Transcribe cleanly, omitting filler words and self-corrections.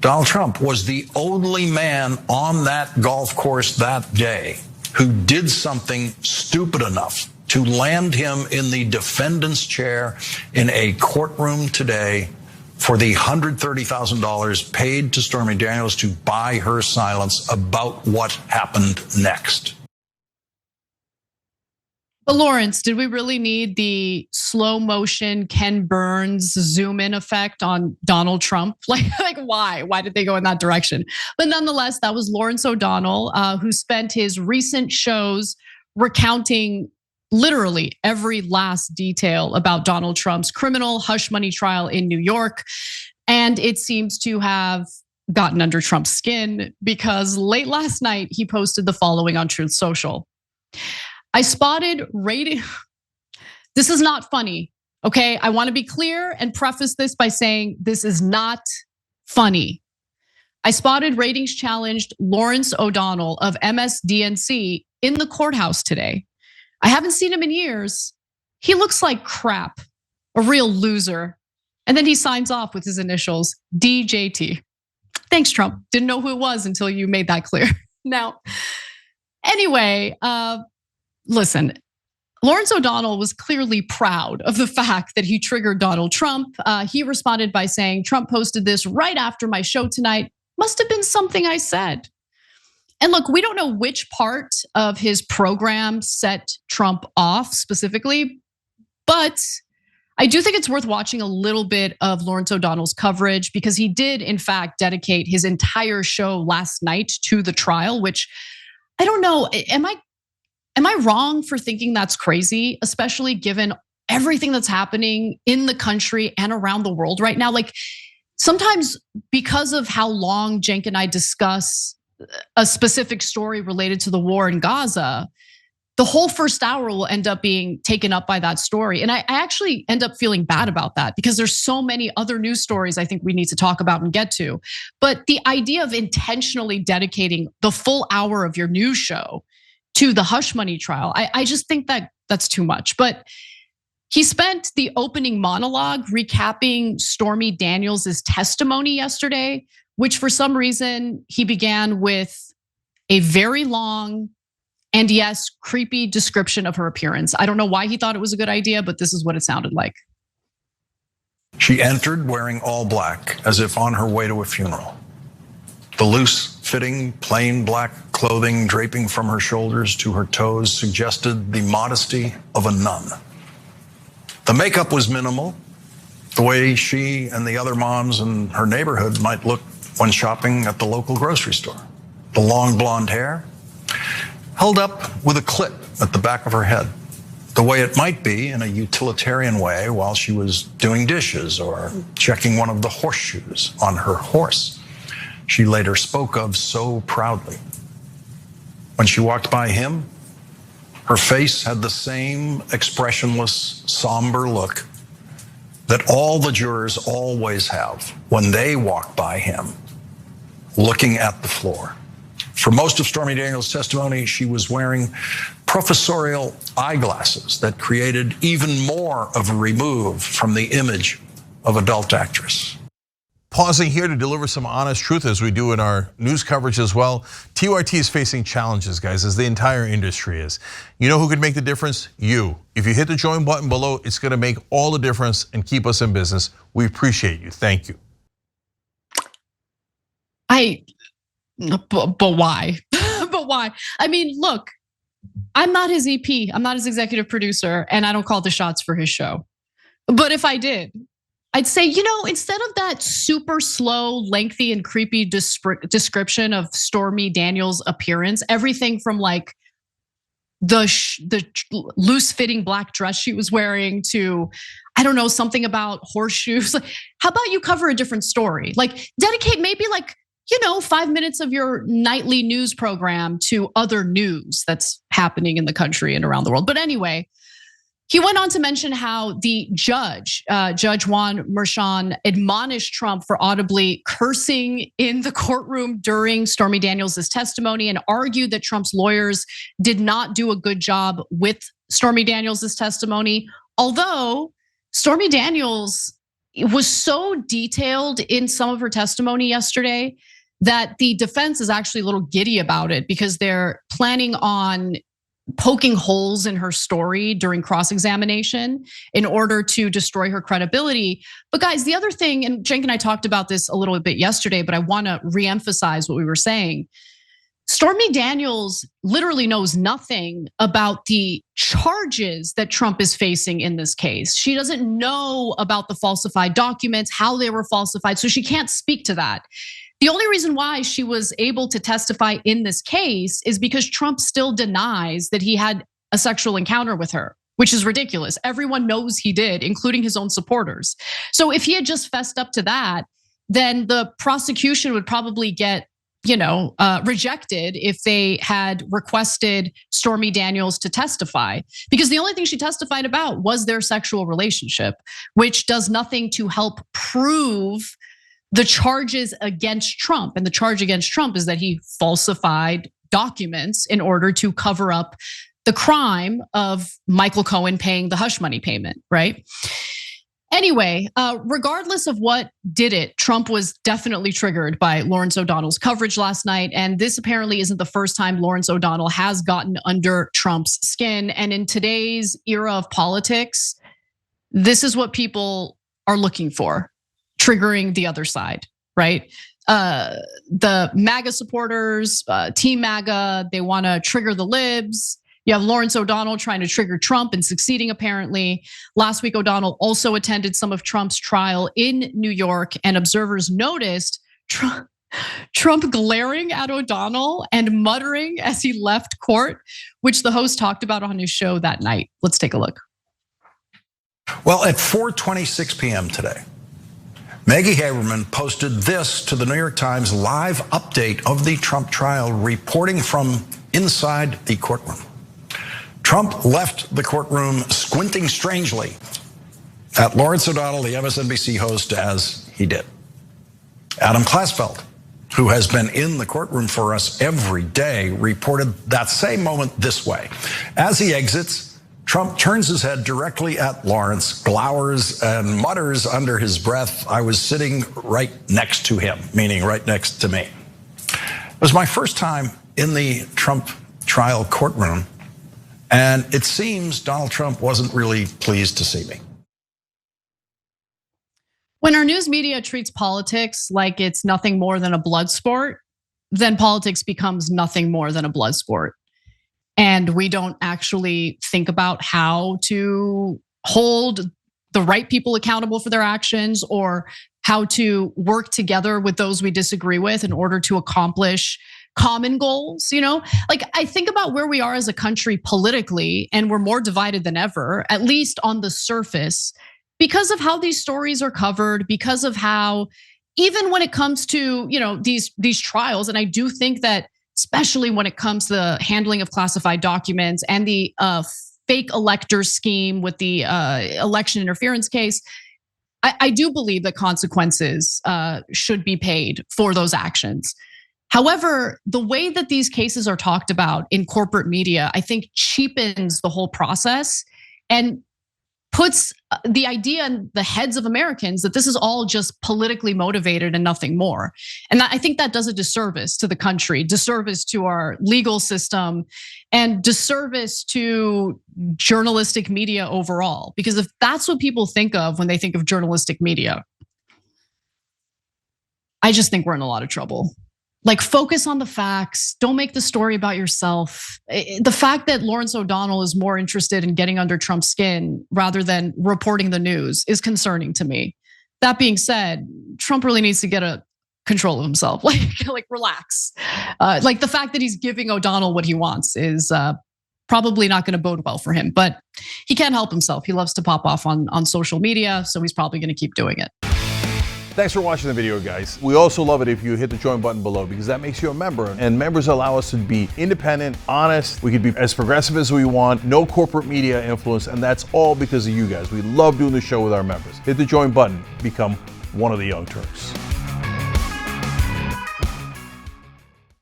Donald Trump was the only man on that golf course that day who did something stupid enough to land him in the defendant's chair in a courtroom today for the $130,000 paid to Stormy Daniels to buy her silence about what happened next. But Lawrence, did we really need the slow motion Ken Burns zoom in effect on Donald Trump? Like why? Why did they go in that direction? But nonetheless, that was Lawrence O'Donnell, who spent his recent shows recounting literally every last detail about Donald Trump's criminal hush money trial in New York. And it seems to have gotten under Trump's skin because late last night, he posted the following on Truth Social. I spotted rating. This is not funny, okay? I wanna be clear and preface this by saying this is not funny. I spotted ratings challenged Lawrence O'Donnell of MSDNC in the courthouse today. I haven't seen him in years. He looks like crap, a real loser. And then he signs off with his initials, DJT. Thanks, Trump. Didn't know who it was until you made that clear. Now, anyway, listen, Lawrence O'Donnell was clearly proud of the fact that he triggered Donald Trump. He responded by saying, Trump posted this right after my show tonight. Must have been something I said. And look, we don't know which part of his program set Trump off specifically, but I do think it's worth watching a little bit of Lawrence O'Donnell's coverage because he did in fact dedicate his entire show last night to the trial, which I don't know, am I wrong for thinking that's crazy, especially given everything that's happening in the country and around the world right now? Like sometimes because of how long Cenk and I discuss a specific story related to the war in Gaza, the whole first hour will end up being taken up by that story. And I actually end up feeling bad about that because there's so many other news stories I think we need to talk about and get to. But the idea of intentionally dedicating the full hour of your news show to the hush money trial, I just think that that's too much. But he spent the opening monologue recapping Stormy Daniels' testimony yesterday, which for some reason he began with a very long and yes, creepy description of her appearance. I don't know why he thought it was a good idea, but this is what it sounded like. She entered wearing all black as if on her way to a funeral. The loose-fitting, plain black clothing draping from her shoulders to her toes suggested the modesty of a nun. The makeup was minimal, the way she and the other moms in her neighborhood might look when shopping at the local grocery store. The long blonde hair held up with a clip at the back of her head, the way it might be in a utilitarian way while she was doing dishes or checking one of the horseshoes on her horse. She later spoke of so proudly. When she walked by him, her face had the same expressionless, somber look that all the jurors always have when they walk by him, looking at the floor. For most of Stormy Daniels' testimony, she was wearing professorial eyeglasses that created even more of a remove from the image of adult actress. Pausing here to deliver some honest truth as we do in our news coverage as well. TYT is facing challenges, guys, as the entire industry is. You know who could make the difference? You. If you hit the join button below, it's gonna make all the difference and keep us in business. We appreciate you, thank you. But why? But why? I mean, look, I'm not his EP, I'm not his executive producer, and I don't call the shots for his show. But if I did, I'd say, instead of that super slow, lengthy, and creepy description of Stormy Daniels' appearance, everything from like the loose-fitting black dress she was wearing to, I don't know, something about horseshoes. How about you cover a different story? Like dedicate maybe 5 minutes of your nightly news program to other news that's happening in the country and around the world. But anyway, he went on to mention how the judge, Judge Juan Merchan, admonished Trump for audibly cursing in the courtroom during Stormy Daniels' testimony and argued that Trump's lawyers did not do a good job with Stormy Daniels' testimony. Although Stormy Daniels, was so detailed in some of her testimony yesterday that the defense is actually a little giddy about it because they're planning on poking holes in her story during cross-examination in order to destroy her credibility. But guys, the other thing, and Cenk and I talked about this a little bit yesterday, but I wanna reemphasize what we were saying. Stormy Daniels literally knows nothing about the charges that Trump is facing in this case. She doesn't know about the falsified documents, how they were falsified, so she can't speak to that. The only reason why she was able to testify in this case is because Trump still denies that he had a sexual encounter with her, which is ridiculous. Everyone knows he did, including his own supporters. So if he had just fessed up to that, then the prosecution would probably get rejected if they had requested Stormy Daniels to testify, because the only thing she testified about was their sexual relationship, which does nothing to help prove the charges against Trump. And the charge against Trump is that he falsified documents in order to cover up the crime of Michael Cohen paying the hush money payment, right? Anyway, regardless of what did it, Trump was definitely triggered by Lawrence O'Donnell's coverage last night. And this apparently isn't the first time Lawrence O'Donnell has gotten under Trump's skin. And in today's era of politics, this is what people are looking for, triggering the other side, right? The MAGA supporters, Team MAGA, they wanna trigger the libs. You have Lawrence O'Donnell trying to trigger Trump and succeeding apparently. Last week, O'Donnell also attended some of Trump's trial in New York, and observers noticed Trump glaring at O'Donnell and muttering as he left court, which the host talked about on his show that night. Let's take a look. Well, at 4:26 p.m. today, Maggie Haberman posted this to the New York Times live update of the Trump trial, reporting from inside the courtroom. Trump left the courtroom squinting strangely at Lawrence O'Donnell, the MSNBC host, as he did. Adam Klasfeld, who has been in the courtroom for us every day, reported that same moment this way. As he exits, Trump turns his head directly at Lawrence, glowers and mutters under his breath, "I was sitting right next to him," meaning right next to me. It was my first time in the Trump trial courtroom, and it seems Donald Trump wasn't really pleased to see me. When our news media treats politics like it's nothing more than a blood sport, then politics becomes nothing more than a blood sport. And we don't actually think about how to hold the right people accountable for their actions, or how to work together with those we disagree with in order to accomplish common goals. Like, I think about where we are as a country politically, and we're more divided than ever, at least on the surface, because of how these stories are covered, because of how, even when it comes to these trials, and I do think that especially when it comes to the handling of classified documents and the fake elector scheme with the election interference case, I do believe that consequences should be paid for those actions. However, the way that these cases are talked about in corporate media, I think cheapens the whole process and puts the idea in the heads of Americans that this is all just politically motivated and nothing more. And I think that does a disservice to the country, disservice to our legal system, and disservice to journalistic media overall. Because if that's what people think of when they think of journalistic media, I just think we're in a lot of trouble. Like, focus on the facts. Don't make the story about yourself. The fact that Lawrence O'Donnell is more interested in getting under Trump's skin rather than reporting the news is concerning to me. That being said, Trump really needs to get a control of himself. Like relax. Like, the fact that he's giving O'Donnell what he wants is probably not going to bode well for him. But he can't help himself. He loves to pop off on social media, so he's probably going to keep doing it. Thanks for watching the video, guys. We also love it if you hit the join button below, because that makes you a member, and members allow us to be independent, honest. We can be as progressive as we want, no corporate media influence, and that's all because of you guys. We love doing the show with our members. Hit the join button, become one of the Young Turks.